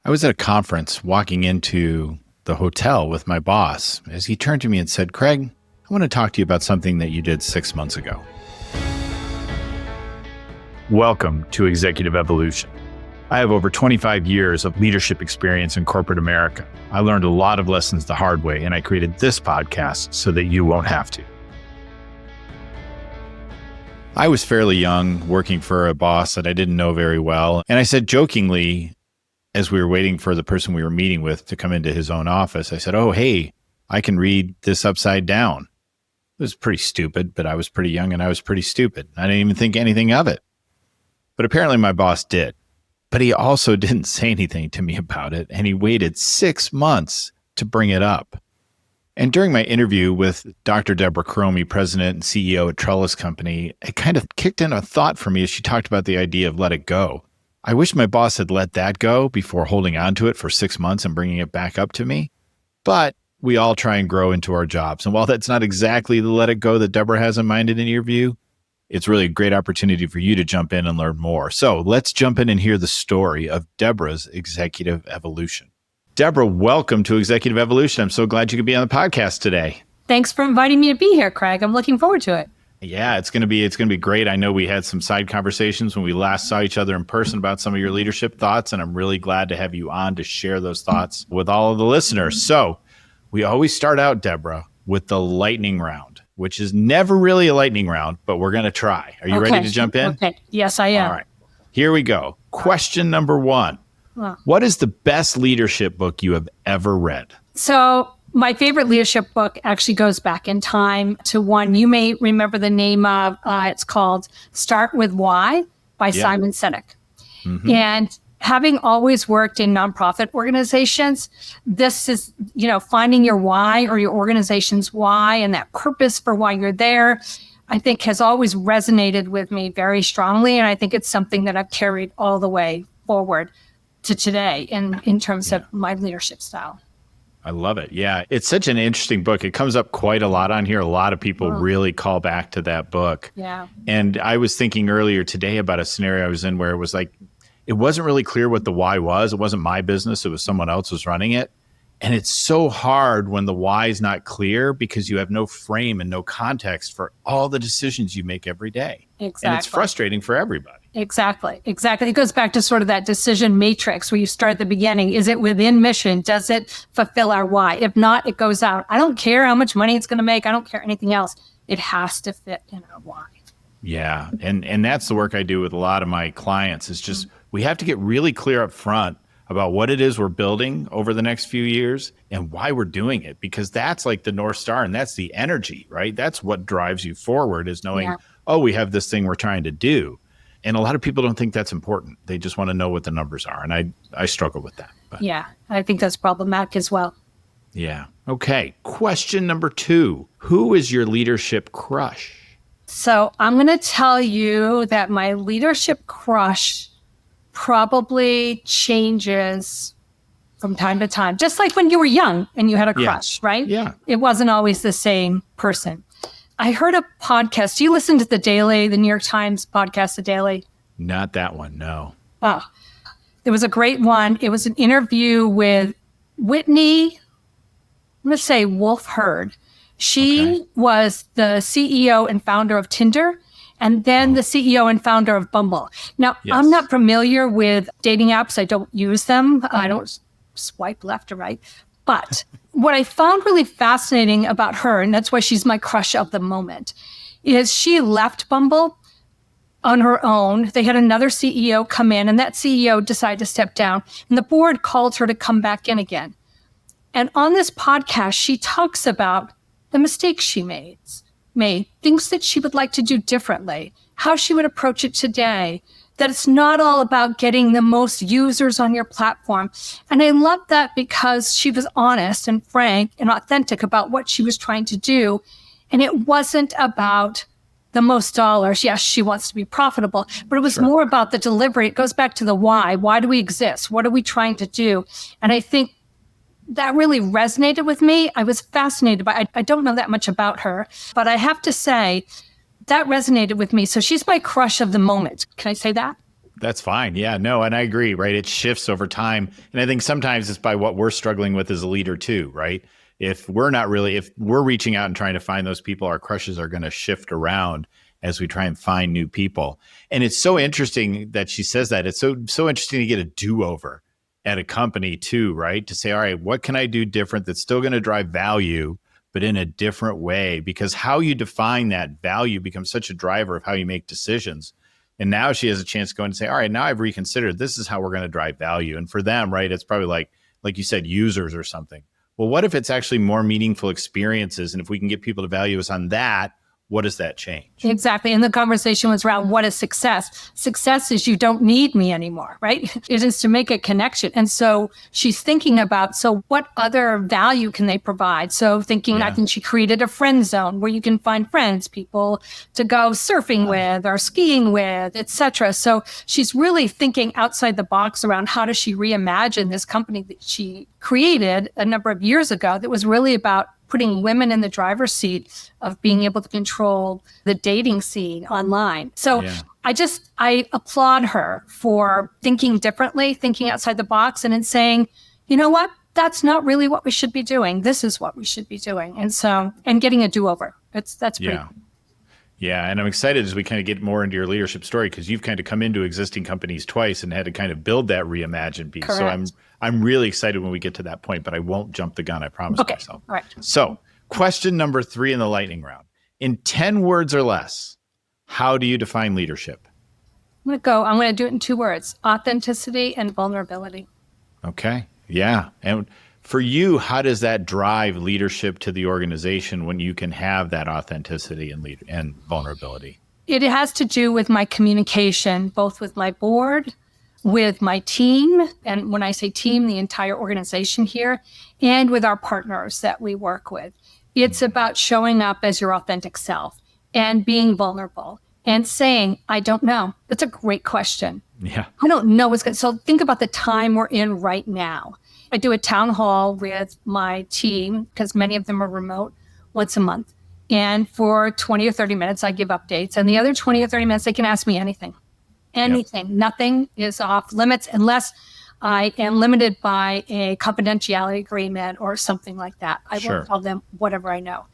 I was at a conference walking into the hotel with my boss as he turned to me and said, "Craig, I want to talk to you about something that you did 6 months ago." Welcome to Executive Evolution. I have over 25 years of leadership experience in corporate America. I learned a lot of lessons the hard way, and I created this podcast so that you won't have to. I was fairly young, working for a boss that I didn't know very well, and I said jokingly, as we were waiting for the person we were meeting with to come into his own office, I said, "Oh, hey, I can read this upside down." It was pretty stupid, but I was pretty young and I was pretty stupid. I didn't even think anything of it. But apparently my boss did. But he also didn't say anything to me about it, and he waited 6 months to bring it up. And during my interview with Dr. Debra Chromy, president and CEO at Trellis Company, it kind of kicked in a thought for me as she talked about the idea of let it go. I wish my boss had let that go before holding on to it for 6 months and bringing it back up to me. But we all try and grow into our jobs. And while that's not exactly the let it go that Debra has in mind in your view, it's really a great opportunity for you to jump in and learn more. So let's jump in and hear the story of Debra's executive evolution. Debra, welcome to Executive Evolution. I'm so glad you could be on the podcast today. Thanks for inviting me to be here, Craig. I'm looking forward to it. Yeah, it's going to be great. I know we had some side conversations when we last saw each other in person about some of your leadership thoughts, and I'm really glad to have you on to share those thoughts with all of the listeners. So we always start out, Debra, with the lightning round, which is never really a lightning round, but we're going to try. Are you ready to jump in? Okay. Yes, I am. All right. Here we go. Question number one. What is the best leadership book you have ever read? So my favorite leadership book actually goes back in time to one you may remember the name of. It's called Start With Why by Simon Sinek. Mm-hmm. And having always worked in nonprofit organizations, this is, finding your why or your organization's why and that purpose for why you're there, I think has always resonated with me very strongly. And I think it's something that I've carried all the way forward to today in terms of my leadership style. I love it. Yeah, it's such an interesting book. It comes up quite a lot on here. A lot of people really call back to that book. Yeah. And I was thinking earlier today about a scenario I was in where it was like, it wasn't really clear what the why was. It wasn't my business. It was someone else was running it. And it's so hard when the why is not clear because you have no frame and no context for all the decisions you make every day. Exactly. And it's frustrating for everybody. Exactly. It goes back to sort of that decision matrix where you start at the beginning. Is it within mission? Does it fulfill our why? If not, it goes out. I don't care how much money it's going to make. I don't care anything else. It has to fit in our why. Yeah. And that's the work I do with a lot of my clients is just we have to get really clear up front about what it is we're building over the next few years and why we're doing it, because that's like the North Star and that's the energy, right? That's what drives you forward is knowing, we have this thing we're trying to do. And a lot of people don't think that's important. They just want to know what the numbers are. And I struggle with that. But. Yeah, I think that's problematic as well. Yeah. Okay. Question number 2. Who is your leadership crush? So I'm going to tell you that my leadership crush probably changes from time to time. Just like when you were young and you had a crush, right? Yeah. It wasn't always the same person. I heard a podcast. Do you listen to the New York Times podcast, The Daily? Not that one, no. Oh, there was a great one. It was an interview with Whitney, I'm going to say Wolf Herd. She was the CEO and founder of Tinder, and then the CEO and founder of Bumble. Now, I'm not familiar with dating apps. I don't use them. I don't swipe left or right. But what I found really fascinating about her, and that's why she's my crush of the moment, is she left Bumble on her own. They had another CEO come in, and that CEO decided to step down, and the board called her to come back in again. And on this podcast, she talks about the mistakes she made, things that she would like to do differently, how she would approach it today, that it's not all about getting the most users on your platform. And I love that because she was honest and frank and authentic about what she was trying to do. And it wasn't about the most dollars. Yes, she wants to be profitable, but it was more about the delivery. It goes back to the why. Why do we exist? What are we trying to do? And I think that really resonated with me. I was fascinated by it. I don't know that much about her, but I have to say that resonated with me. So she's my crush of the moment. Can I say that? That's fine. Yeah, no, and I agree, right? It shifts over time. And I think sometimes it's by what we're struggling with as a leader too, right? If we're reaching out and trying to find those people, our crushes are going to shift around as we try and find new people. And it's so interesting that she says that. It's so interesting to get a do-over at a company too, right? To say, all right, what can I do different that's still going to drive value, but in a different way? Because how you define that value becomes such a driver of how you make decisions. And now she has a chance to go and say, all right, now I've reconsidered. This is how we're going to drive value. And for them, right, it's probably like you said, users or something. Well, what if it's actually more meaningful experiences? And if we can get people to value us on that, what does that change? Exactly. And the conversation was around what is success? Success is you don't need me anymore, right? It is to make a connection. And so she's thinking about, so what other value can they provide? So thinking, I think she created a friend zone where you can find friends, people to go surfing with or skiing with, etc. So she's really thinking outside the box around how does she reimagine this company that she created a number of years ago that was really about putting women in the driver's seat of being able to control the dating scene online. So I applaud her for thinking differently, thinking outside the box, and in saying, you know what, that's not really what we should be doing. This is what we should be doing. And getting a do-over. That's pretty. Yeah. And I'm excited as we kind of get more into your leadership story, because you've kind of come into existing companies twice and had to kind of build that reimagine piece. Correct. So I'm really excited when we get to that point, but I won't jump the gun. I promise myself. All right. So question number 3 in the lightning round. In 10 words or less, how do you define leadership? I'm going to do it in 2 words: authenticity and vulnerability. Okay. Yeah. And for you, how does that drive leadership to the organization when you can have that authenticity and vulnerability? It has to do with my communication, both with my board, with my team, and when I say team, the entire organization here, and with our partners that we work with. It's about showing up as your authentic self and being vulnerable and saying, I don't know. That's a great question. Yeah. I don't know what's good. So think about the time we're in right now. I do a town hall with my team, because many of them are remote, once a month. And for 20 or 30 minutes, I give updates. And the other 20 or 30 minutes, they can ask me anything. Anything. Yep. Nothing is off limits unless I am limited by a confidentiality agreement or something like that. I won't tell them whatever I know.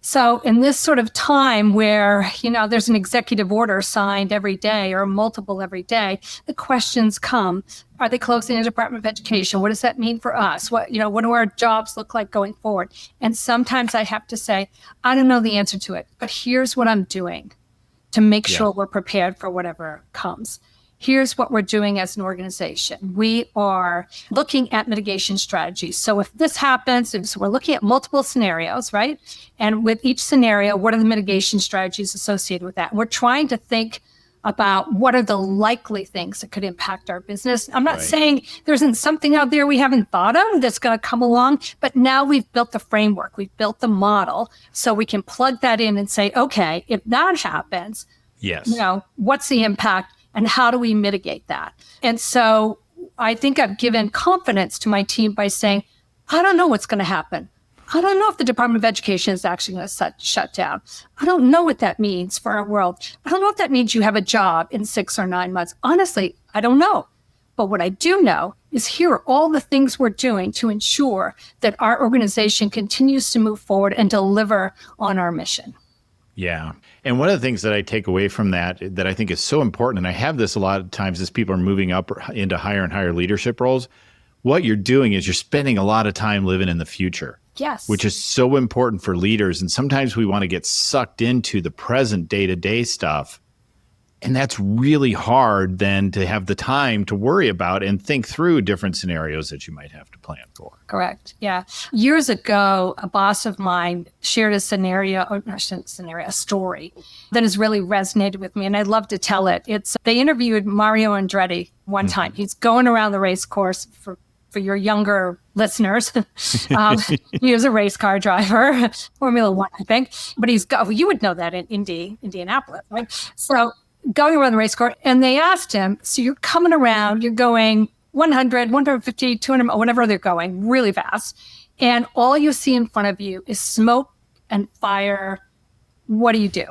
So in this sort of time where, there's an executive order signed every day or multiple every day, the questions come. Are they closing the Department of Education? What does that mean for us? What do our jobs look like going forward? And sometimes I have to say, I don't know the answer to it, but here's what I'm doing to make sure we're prepared for whatever comes. Here's what we're doing as an organization. We are looking at mitigation strategies. So if this happens, so we're looking at multiple scenarios, right? And with each scenario, what are the mitigation strategies associated with that? We're trying to think about what are the likely things that could impact our business. I'm not saying there isn't something out there we haven't thought of that's going to come along, but now we've built the framework, we've built the model, so we can plug that in and say, okay, if that happens, what's the impact and how do we mitigate that? And so I think I've given confidence to my team by saying, I don't know what's going to happen. I don't know if the Department of Education is actually going to shut down. I don't know what that means for our world. I don't know if that means you have a job in 6 or 9 months. Honestly, I don't know. But what I do know is here are all the things we're doing to ensure that our organization continues to move forward and deliver on our mission. Yeah. And one of the things that I take away from that I think is so important, and I have this a lot of times as people are moving up into higher and higher leadership roles, what you're doing is you're spending a lot of time living in the future. Yes. Which is so important for leaders. And sometimes we want to get sucked into the present day-to-day stuff. And that's really hard then to have the time to worry about and think through different scenarios that you might have to plan for. Correct. Yeah. Years ago, a boss of mine shared a story that has really resonated with me. And I'd love to tell it. They interviewed Mario Andretti one time. He's going around the race course for your younger listeners. He was a race car driver, Formula One, I think. But you would know that in Indianapolis, right? So going around the race course, and they asked him, so you're coming around, you're going 100, 150, 200, whatever they're going, really fast. And all you see in front of you is smoke and fire. What do you do?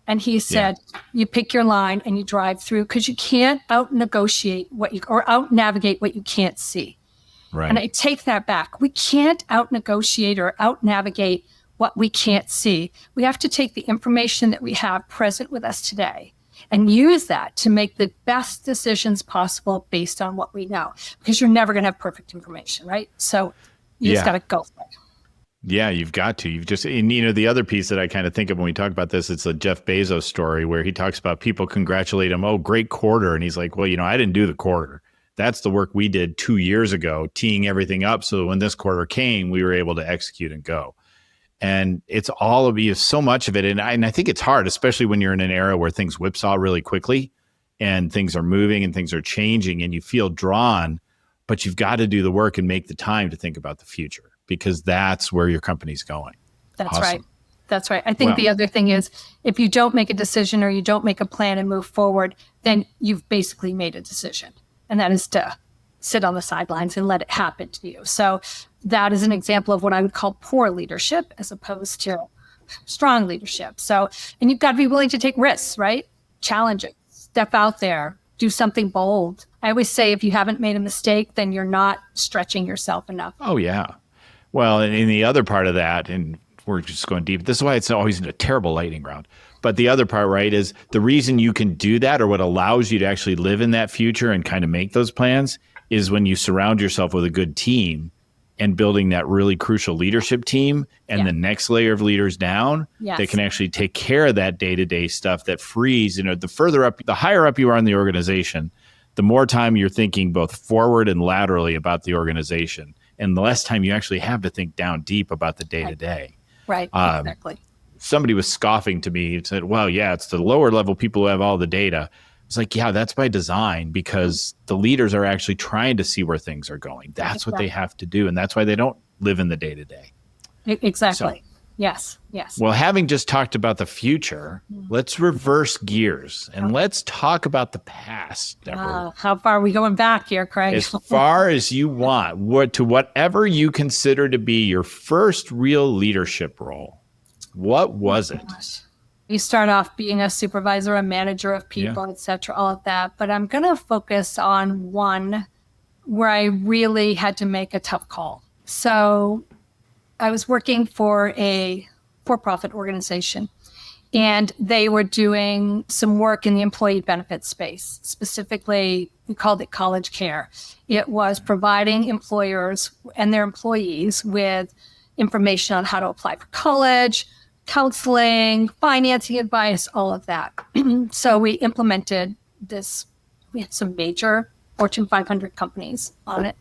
And he said, you pick your line and you drive through because you can't out-negotiate or out-navigate what you can't see. Right. And I take that back. We can't out-negotiate or out-navigate what we can't see. We have to take the information that we have present with us today and use that to make the best decisions possible based on what we know, because you're never going to have perfect information, right? So you just got to go for it. Yeah, you've got to. And the other piece that I kind of think of when we talk about this, it's a Jeff Bezos story where he talks about people congratulate him, oh, great quarter. And he's like, well, I didn't do the quarter. That's the work we did 2 years ago, teeing everything up so that when this quarter came, we were able to execute and go. And it's all of you, so much of it. And I think it's hard, especially when you're in an era where things whipsaw really quickly and things are moving and things are changing and you feel drawn, but you've got to do the work and make the time to think about the future, because that's where your company's going. That's awesome. Right. That's right. I think the other thing is, if you don't make a decision or you don't make a plan and move forward, then you've basically made a decision. And that is to sit on the sidelines and let it happen to you. So that is an example of what I would call poor leadership as opposed to strong leadership. So, and you've got to be willing to take risks, right? Challenge it, step out there, do something bold. I always say, if you haven't made a mistake, then you're not stretching yourself enough. Oh, yeah. Well, and in the other part of that, and we're just going deep, this is why it's always a terrible lightning round. But the other part, right, is the reason you can do that, or what allows you to actually live in that future and kind of make those plans, is when you surround yourself with a good team and building that really crucial leadership team and the next layer of leaders down that can actually take care of that day-to-day stuff that frees, the further up, the higher up you are in the organization, the more time you're thinking both forward and laterally about the organization, and the less time you actually have to think down deep about the day-to-day. Right, exactly. Somebody was scoffing to me and said, well, yeah, it's the lower level people who have all the data. It's like, yeah, that's by design, because the leaders are actually trying to see where things are going. That's what they have to do. And that's why they don't live in the day-to-day. Exactly. So, yes. Well, having just talked about the future, let's reverse gears and let's talk about the past, Debra. How far are we going back here, Craig? As far as you want, to whatever you consider to be your first real leadership role. What was it? You start off being a supervisor, a manager of people, et cetera, all of that. But I'm going to focus on one where I really had to make a tough call. So I was working for a for-profit organization, and they were doing some work in the employee benefits space. Specifically, we called it college care. It was providing employers and their employees with information on how to apply for college, counseling, financing advice, all of that. So we implemented this. We had some major Fortune 500 companies on it.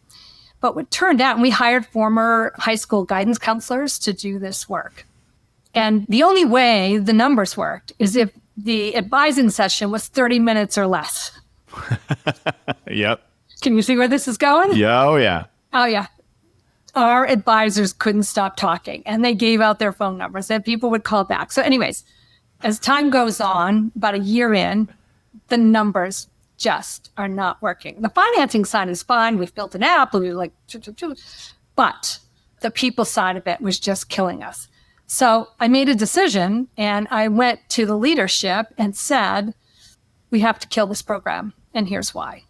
But what turned out, and we hired former high school guidance counselors to do this work. And the only way the numbers worked is if the advising session was 30 minutes or less. Yep. Can you see where this is going? Yeah. Oh, yeah. Oh, yeah. Our advisors couldn't stop talking, and they gave out their phone numbers and people would call back. So anyways, as time goes on, about a year in, the numbers just are not working. The financing side is fine. We've built an app. We were like, but the people side of it was just killing us. So I made a decision, and I went to the leadership and said, we have to kill this program, and here's why.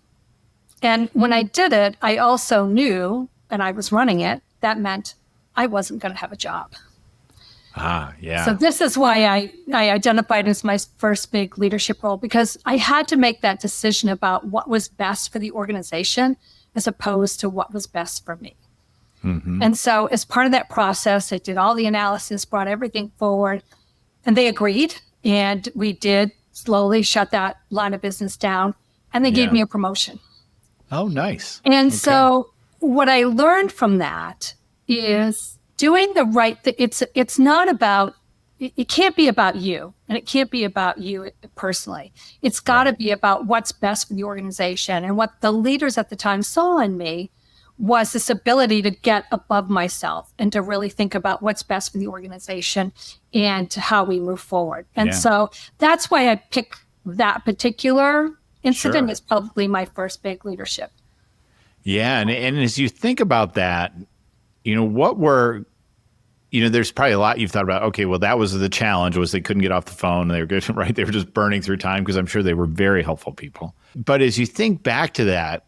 And when I did it, I also knew, and I was running it, that meant I wasn't going to have a job. Yeah. So this is why I identified as my first big leadership role, because I had to make that decision about what was best for the organization as opposed to what was best for me. Mm-hmm. And so as part of that process, I did all the analysis, brought everything forward, and they agreed. And we did slowly shut that line of business down, and they gave me a promotion. Oh, nice. And so what I learned from that is doing the right thing. It's not about, it can't be about you, and it can't be about you personally. It's got to be about what's best for the organization. And what the leaders at the time saw in me was this ability to get above myself and to really think about what's best for the organization and how we move forward. And so that's why I picked that particular incident as probably my first big leadership. Yeah. And as you think about that, what were, there's probably a lot you've thought about. Okay, well, that was the challenge, was they couldn't get off the phone. They were good, right? They were just burning through time, because I'm sure they were very helpful people. But as you think back to that,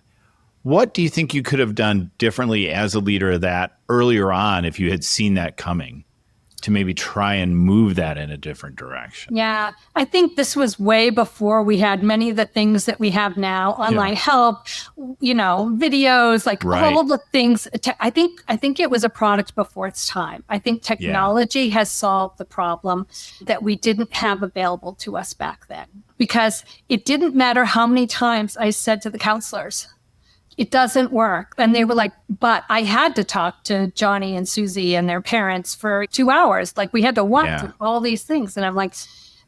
what do you think you could have done differently as a leader of that earlier on, if you had seen that coming, to maybe try and move that in a different direction? Yeah, I think this was way before we had many of the things that we have now, online help, videos, like all the things. I think it was a product before its time. I think technology has solved the problem that we didn't have available to us back then, because it didn't matter how many times I said to the counselors, it doesn't work. And they were like, but I had to talk to Johnny and Susie and their parents for 2 hours. Like, we had to walk through all these things. And I'm like,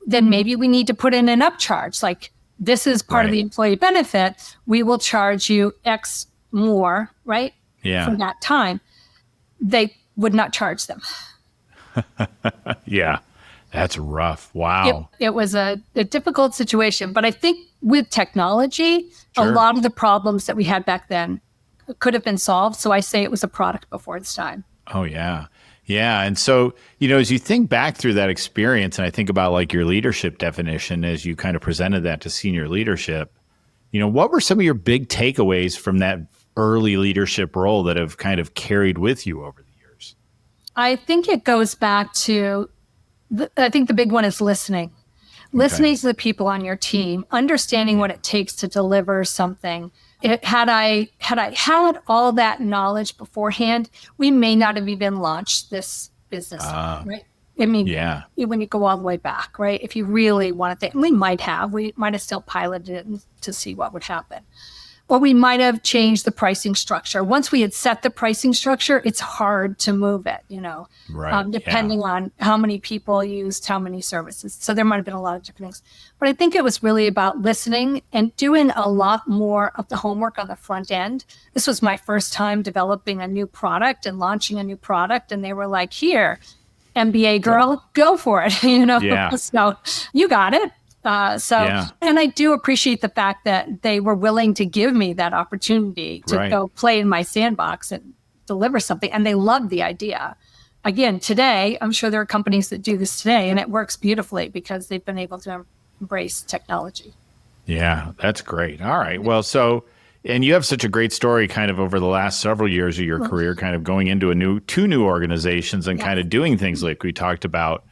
then maybe we need to put in an upcharge. Like, this is part of the employee benefit. We will charge you X more, right? Yeah. For that time. They would not charge them. Yeah. That's rough. Wow. It was a difficult situation. But I think with technology, a lot of the problems that we had back then could have been solved. So I say it was a product before its time. Oh, yeah. Yeah. And so, as you think back through that experience, and I think about like your leadership definition as you kind of presented that to senior leadership, what were some of your big takeaways from that early leadership role that have kind of carried with you over the years? I think it goes back to, I think the big one is listening. Listening to the people on your team, understanding what it takes to deliver something. Had I had all that knowledge beforehand, we may not have even launched this business, right? I mean, when you go all the way back, right? If you really want to think, we might have still piloted it to see what would happen. Or we might have changed the pricing structure. Once we had set the pricing structure, it's hard to move it, depending on how many people used how many services. So there might have been a lot of different things. But I think it was really about listening and doing a lot more of the homework on the front end. This was my first time developing a new product and launching a new product. And they were like, here, MBA girl, go for it. So you got it. And I do appreciate the fact that they were willing to give me that opportunity to go play in my sandbox and deliver something. And they loved the idea. Again, today, I'm sure there are companies that do this today, and it works beautifully because they've been able to embrace technology. Yeah, that's great. All right. Well, and you have such a great story kind of over the last several years of your career, kind of going into two new organizations and kind of doing things like we talked about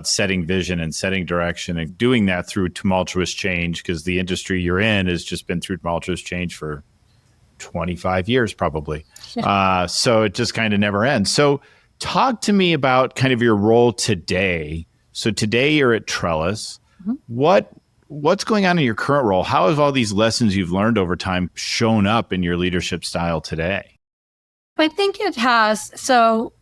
setting vision and setting direction and doing that through tumultuous change, because the industry you're in has just been through tumultuous change for 25 years probably. So it just kind of never ends. So talk to me about kind of your role today. So today you're at Trellis. What's going on in your current role? How have all these lessons you've learned over time shown up in your leadership style today? I think it has. So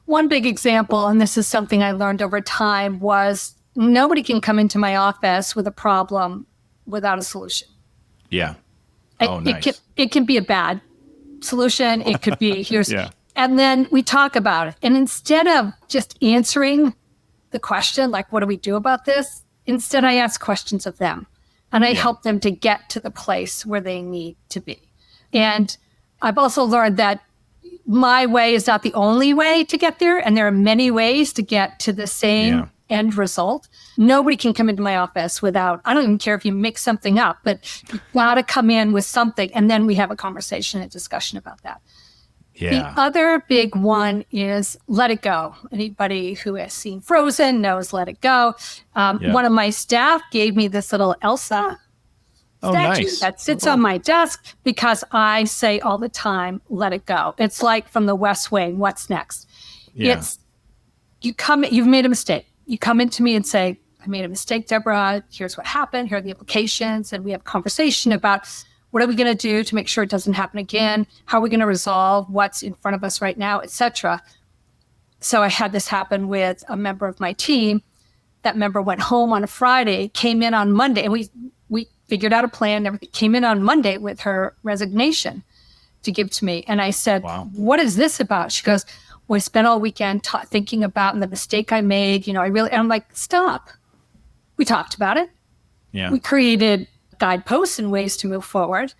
one big example, and this is something I learned over time, was nobody can come into my office with a problem without a solution. Yeah. Oh, nice. It can be a bad solution. It could be and then we talk about it. And instead of just answering the question, like, what do we do about this? Instead, I ask questions of them, and I help them to get to the place where they need to be. And I've also learned that my way is not the only way to get there. And there are many ways to get to the same end result. Nobody can come into my office without, I don't even care if you mix something up, but you've got to come in with something. And then we have a conversation and discussion about that. Yeah. The other big one is let it go. Anybody who has seen Frozen knows let it go. One of my staff gave me this little Elsa statue that sits on my desk because I say all the time, let it go. It's like from the West Wing, what's next? It's you've made a mistake. You come into me and say, I made a mistake, Debra. Here's what happened. Here are the implications. And we have a conversation about what are we going to do to make sure it doesn't happen again? How are we going to resolve what's in front of us right now, et cetera. So I had this happen with a member of my team. That member went home on a Friday, came in on Monday, and we figured out a plan. Everything came in on Monday with her resignation to give to me. And I said, what is this about? She goes, well, I spent all weekend thinking about the mistake I made. And I'm like, stop. We talked about it. Yeah. We created guideposts and ways to move forward.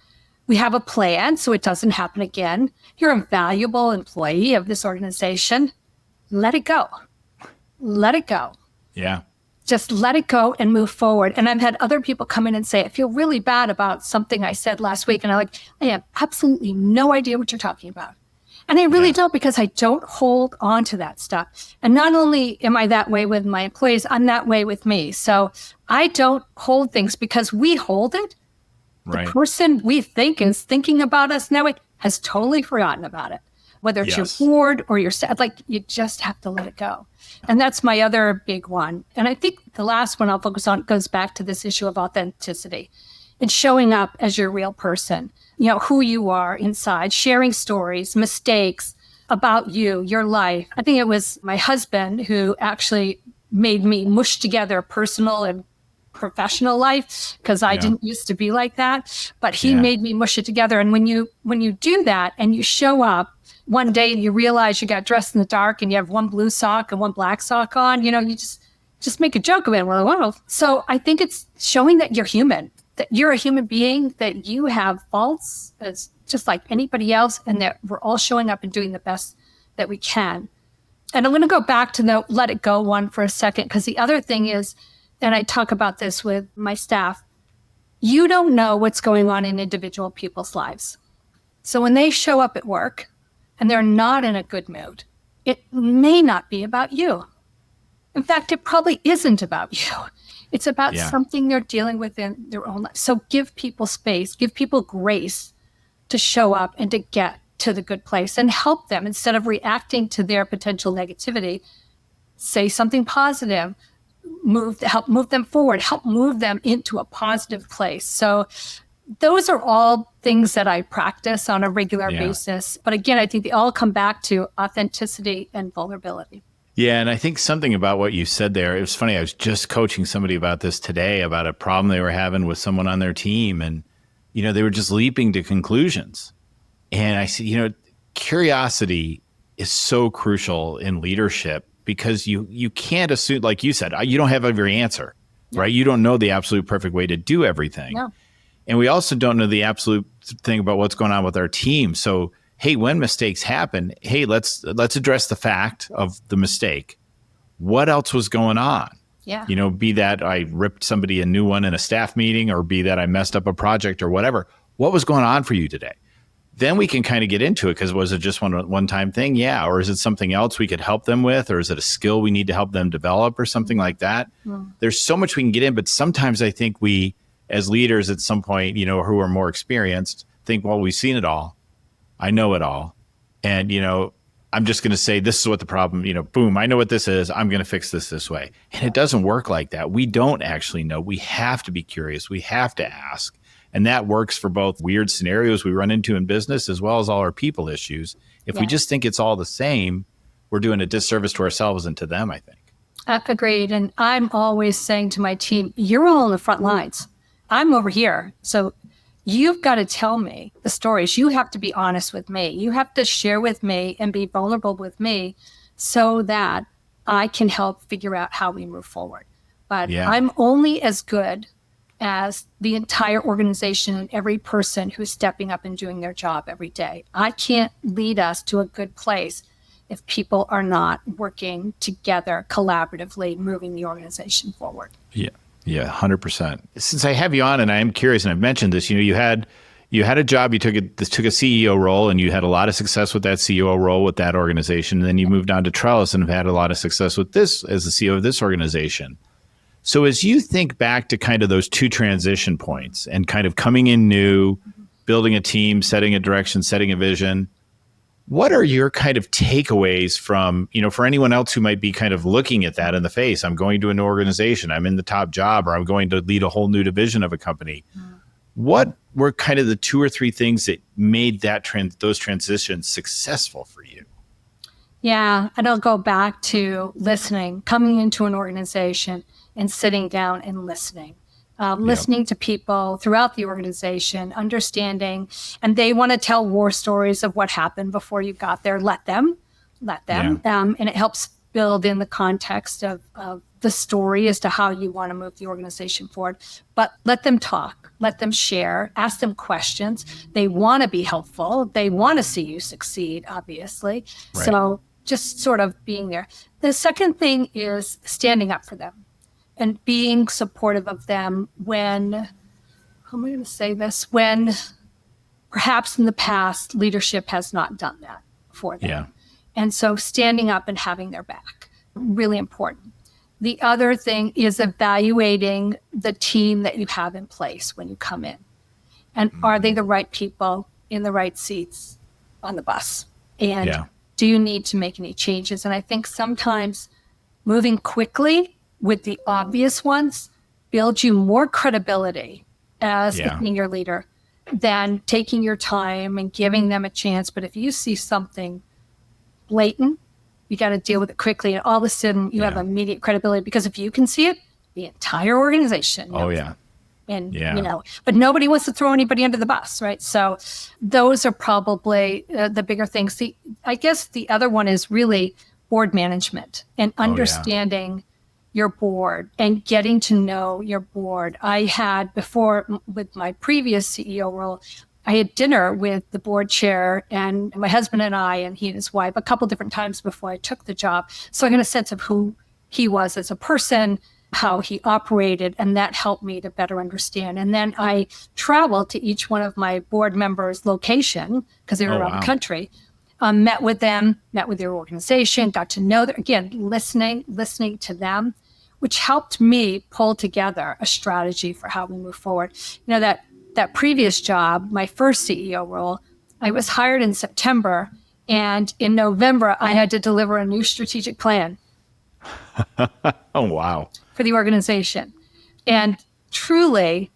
We have a plan so it doesn't happen again. You're a valuable employee of this organization. let it go. Let it go. Yeah. Just let it go and move forward. And I've had other people come in and say, I feel really bad about something I said last week. And I'm like, I have absolutely no idea what you're talking about. And I really don't, because I don't hold on to that stuff. And not only am I that way with my employees, I'm that way with me. So I don't hold things because we hold it. Right. The person we think is thinking about us now has totally forgotten about it. Whether it's your board or your staff, like you just have to let it go. And that's my other big one. And I think the last one I'll focus on goes back to this issue of authenticity and showing up as your real person, who you are inside, sharing stories, mistakes about you, your life. I think it was my husband who actually made me mush together personal and professional life, because I didn't used to be like that, but he made me mush it together. And when you do that and you show up one day and you realize you got dressed in the dark and you have one blue sock and one black sock on, you just make a joke of it. We're like, wow. So I think it's showing that you're human, that you're a human being, that you have faults as just like anybody else, and that we're all showing up and doing the best that we can. And I'm going to go back to the let it go one for a second, because the other thing is, and I talk about this with my staff, you don't know what's going on in individual people's lives. So when they show up at work and they're not in a good mood, it may not be about you. In fact, it probably isn't about you. It's about something they're dealing with in their own life. So give people space, give people grace to show up and to get to the good place, and help them instead of reacting to their potential negativity. Say something positive, help move them forward, help move them into a positive place. So those are all things that I practice on a regular basis. But again, I think they all come back to authenticity and vulnerability. Yeah. And I think something about what you said there, it was funny. I was just coaching somebody about this today, about a problem they were having with someone on their team. And, they were just leaping to conclusions. And I said, curiosity is so crucial in leadership, because you can't assume, like you said, you don't have every answer, right? You don't know the absolute perfect way to do everything. No. And we also don't know the absolute thing about what's going on with our team. So, hey, when mistakes happen, hey, let's address the fact of the mistake. What else was going on? Yeah. Be that I ripped somebody a new one in a staff meeting, or be that I messed up a project or whatever. What was going on for you today? Then we can kind of get into it, because was it just one-time thing? Yeah. Or is it something else we could help them with? Or is it a skill we need to help them develop or something like that? There's so much we can get in, but sometimes I think we, as leaders at some point, who are more experienced, think, well, we've seen it all. I know it all. And, I'm just going to say, this is what the problem, boom, I know what this is. I'm going to fix this way. And it doesn't work like that. We don't actually know. We have to be curious. We have to ask. And that works for both weird scenarios we run into in business, as well as all our people issues. If we just think it's all the same, we're doing a disservice to ourselves and to them, I think. Agreed. And I'm always saying to my team, you're all on the front lines. I'm over here. So you've got to tell me the stories. You have to be honest with me. You have to share with me and be vulnerable with me, so that I can help figure out how we move forward. But I'm only as good as the entire organization and every person who's stepping up and doing their job every day. I can't lead us to a good place if people are not working together collaboratively, moving the organization forward. Yeah, 100%. Since I have you on, and I am curious, and I've mentioned this, you had a job, you took a CEO role, and you had a lot of success with that CEO role with that organization. And then you moved on to Trellis and have had a lot of success with this as the CEO of this organization. So as you think back to kind of those two transition points and kind of coming in new, building a team, setting a direction, setting a vision, what are your kind of takeaways from, for anyone else who might be kind of looking at that in the face? I'm going to an organization, I'm in the top job, or I'm going to lead a whole new division of a company. What were kind of the two or three things that made those transitions successful for you? Yeah, and I'll go back to listening, coming into an organization and sitting down and listening. Listening to people throughout the organization, understanding, and they want to tell war stories of what happened before you got there. Let them. And it helps build in the context of the story as to how you want to move the organization forward. But let them talk, let them share, ask them questions. They want to be helpful. They want to see you succeed, obviously. Right. So just sort of being there. The second thing is standing up for them and being supportive of them when, how am I going to say this? When perhaps in the past, leadership has not done that for them. Yeah. And so standing up and having their back, really important. The other thing is evaluating the team that you have in place when you come in. And are they the right people in the right seats on the bus? And do you need to make any changes? And I think sometimes moving quickly with the obvious ones builds you more credibility as a senior leader than taking your time and giving them a chance. But if you see something blatant, you got to deal with it quickly. And all of a sudden you have immediate credibility, because if you can see it, the entire organization knows it. And, but nobody wants to throw anybody under the bus, right? So those are probably the bigger things. I guess the other one is really board management and understanding your board and getting to know your board. I had before, with my previous CEO role, I had dinner with the board chair and my husband and I, and he and his wife, a couple different times before I took the job. So I got a sense of who he was as a person, how he operated, and that helped me to better understand. And then I traveled to each one of my board members' location, because they were around the country, met with them, met with their organization, got to know them, again, listening to them, which helped me pull together a strategy for how we move forward. You know, that previous job, my first CEO role, I was hired in September, and in November, I had to deliver a new strategic plan. Oh, wow. For the organization. And truly,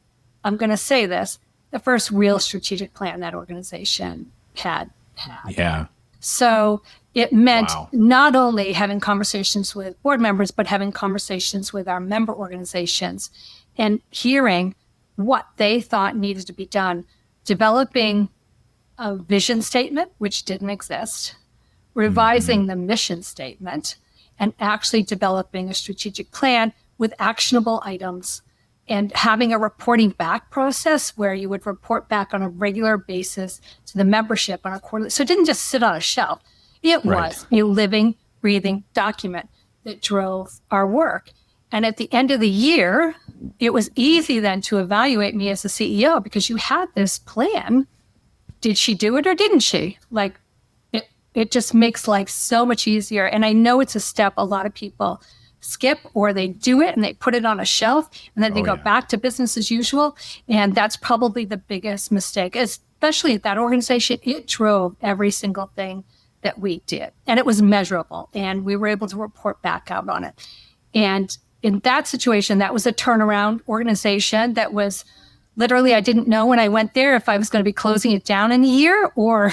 I'm going to say this, the first real strategic plan that organization had. Yeah. So it meant not only having conversations with board members, but having conversations with our member organizations and hearing what they thought needed to be done, developing a vision statement, which didn't exist, revising the mission statement, and actually developing a strategic plan with actionable items and having a reporting back process where you would report back on a regular basis to the membership on a quarterly. So it didn't just sit on a shelf. It was a living, breathing document that drove our work. And at the end of the year, it was easy then to evaluate me as the CEO, because you had this plan. Did she do it or didn't she? Like, it just makes life so much easier. And I know it's a step a lot of people skip, or they do it and they put it on a shelf and then they go back to business as usual. And that's probably the biggest mistake, especially at that organization. It drove every single thing that we did, and it was measurable, and we were able to report back out on it. And in that situation, that was a turnaround organization that was literally, I didn't know when I went there if I was going to be closing it down in a year or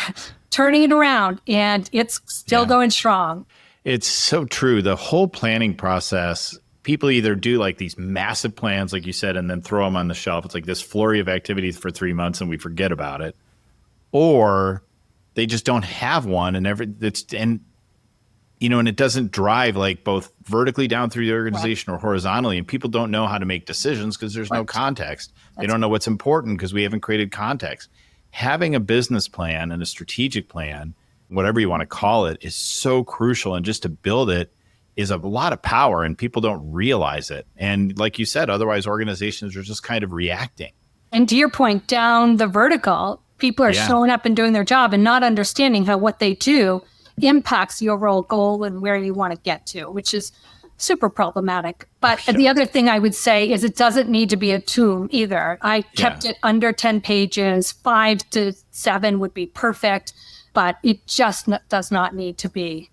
turning it around, and it's still going strong. It's so true. The whole planning process, people either do like these massive plans, like you said, and then throw them on the shelf. It's like this flurry of activities for 3 months and we forget about it. Or they just don't have one, and and it doesn't drive like both vertically down through the organization or horizontally. And people don't know how to make decisions because there's no context. They don't know what's important because we haven't created context. Having a business plan and a strategic plan, whatever you want to call it, is so crucial. And just to build it is a lot of power, and people don't realize it. And like you said, otherwise organizations are just kind of reacting. And to your point, down the vertical, people are showing up and doing their job and not understanding how what they do impacts the overall goal and where you want to get to, which is super problematic. But the other thing I would say is it doesn't need to be a tome either. I kept it under 10 pages, 5 to 7 would be perfect, but it just does not need to be.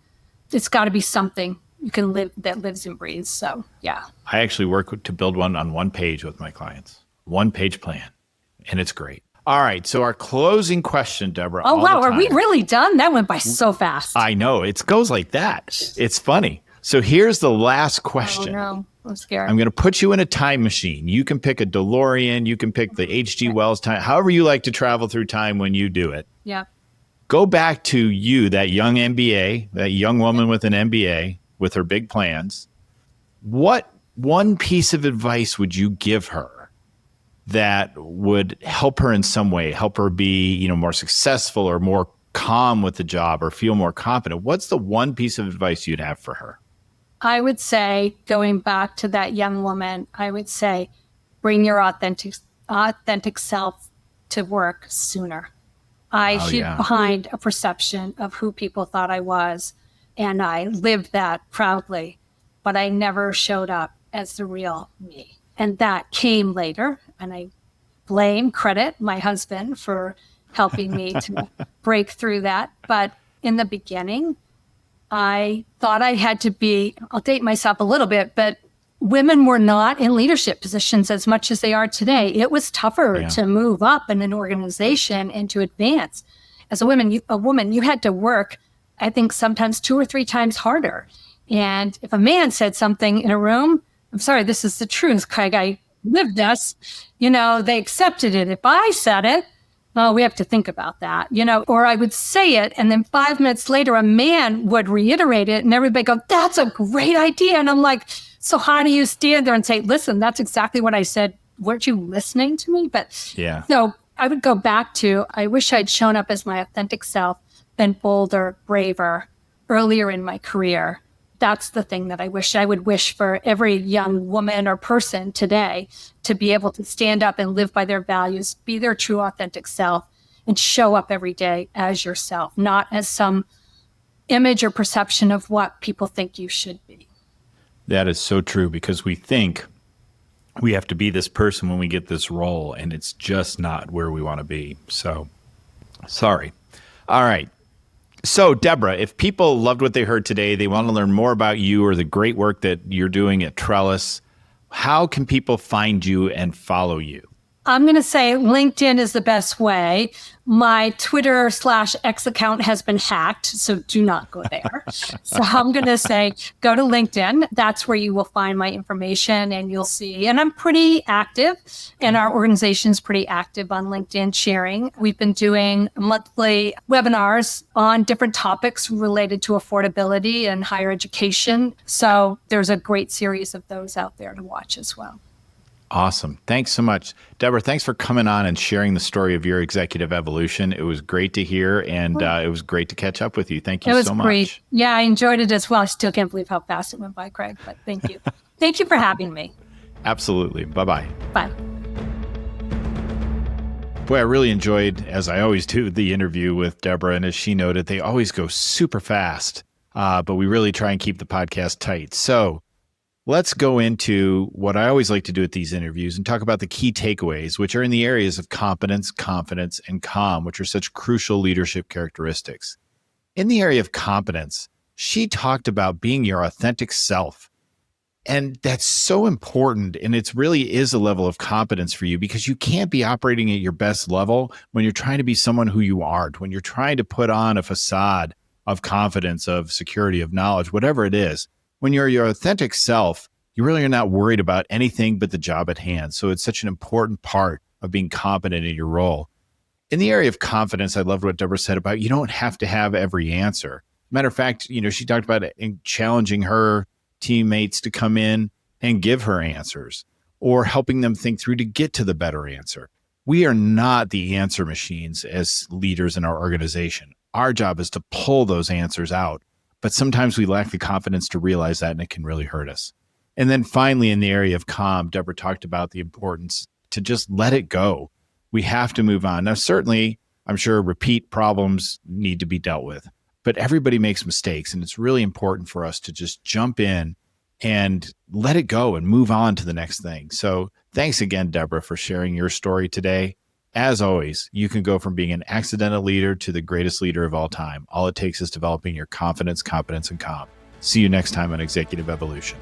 It's got to be something you can live, that lives and breathes. So, yeah. I actually work to build one on 1 page with my clients, 1-page plan, and it's great. All right. So our closing question, Debra. Oh, wow. Are we really done? That went by so fast. I know. It goes like that. It's funny. So here's the last question. Oh, no. I'm scared. I'm going to put you in a time machine. You can pick a DeLorean. You can pick the H.G. Wells time, however you like to travel through time when you do it. Yeah. Go back to you, that young MBA, that young woman with an MBA with her big plans. What one piece of advice would you give her that would help her in some way, help her be, more successful or more calm with the job or feel more confident, what's the one piece of advice you'd have for her? I would say, going back to that young woman, I would say, bring your authentic self to work sooner. I hid behind a perception of who people thought I was, and I lived that proudly, but I never showed up as the real me. And that came later, and I credit my husband for helping me to break through that. But in the beginning, I thought I had to be, I'll date myself a little bit, but women were not in leadership positions as much as they are today. It was tougher to move up in an organization and to advance. As a woman, you had to work, I think, sometimes 2 or 3 times harder. And if a man said something in a room, I'm sorry, this is the truth, Craig, I lived this, they accepted it. If I said it, well, we have to think about that, or I would say it, and then 5 minutes later, a man would reiterate it, and everybody go, that's a great idea. And I'm like, so how do you stand there and say, listen, that's exactly what I said. Weren't you listening to me? But so I would go back to, I wish I'd shown up as my authentic self, been bolder, braver, earlier in my career. That's the thing that I would wish for every young woman or person today, to be able to stand up and live by their values, be their true authentic self, and show up every day as yourself, not as some image or perception of what people think you should be. That is so true, because we think we have to be this person when we get this role, and it's just not where we want to be. So, sorry. All right. So, Debra, if people loved what they heard today, they want to learn more about you or the great work that you're doing at Trellis, how can people find you and follow you? I'm going to say LinkedIn is the best way. My Twitter/X account has been hacked, so do not go there. So I'm going to say, go to LinkedIn. That's where you will find my information, and you'll see. And I'm pretty active, and our organization's pretty active on LinkedIn sharing. We've been doing monthly webinars on different topics related to affordability and higher education. So there's a great series of those out there to watch as well. Awesome. Thanks so much. Debra, thanks for coming on and sharing the story of your executive evolution. It was great to hear, and it was great to catch up with you. Thank you so much. It was great. Yeah, I enjoyed it as well. I still can't believe how fast it went by, Craig, but thank you. Thank you for having me. Absolutely. Bye-bye. Bye. Boy, I really enjoyed, as I always do, the interview with Debra. And as she noted, they always go super fast, but we really try and keep the podcast tight. So let's go into what I always like to do at these interviews and talk about the key takeaways, which are in the areas of competence, confidence, and calm, which are such crucial leadership characteristics. In the area of competence, she talked about being your authentic self. And that's so important. And it really is a level of competence for you, because you can't be operating at your best level when you're trying to be someone who you aren't, when you're trying to put on a facade of confidence, of security, of knowledge, whatever it is. When you're your authentic self, you really are not worried about anything but the job at hand. So it's such an important part of being competent in your role. In the area of confidence, I loved what Debra said about you don't have to have every answer. Matter of fact, she talked about challenging her teammates to come in and give her answers, or helping them think through to get to the better answer. We are not the answer machines as leaders in our organization. Our job is to pull those answers out. But sometimes we lack the confidence to realize that, and it can really hurt us. And then finally, in the area of calm, Debra talked about the importance to just let it go. We have to move on. Now, certainly, I'm sure repeat problems need to be dealt with, but everybody makes mistakes. And it's really important for us to just jump in and let it go and move on to the next thing. So thanks again, Debra, for sharing your story today. As always, you can go from being an accidental leader to the greatest leader of all time. All it takes is developing your confidence, competence, and calm. See you next time on Executive Evolution.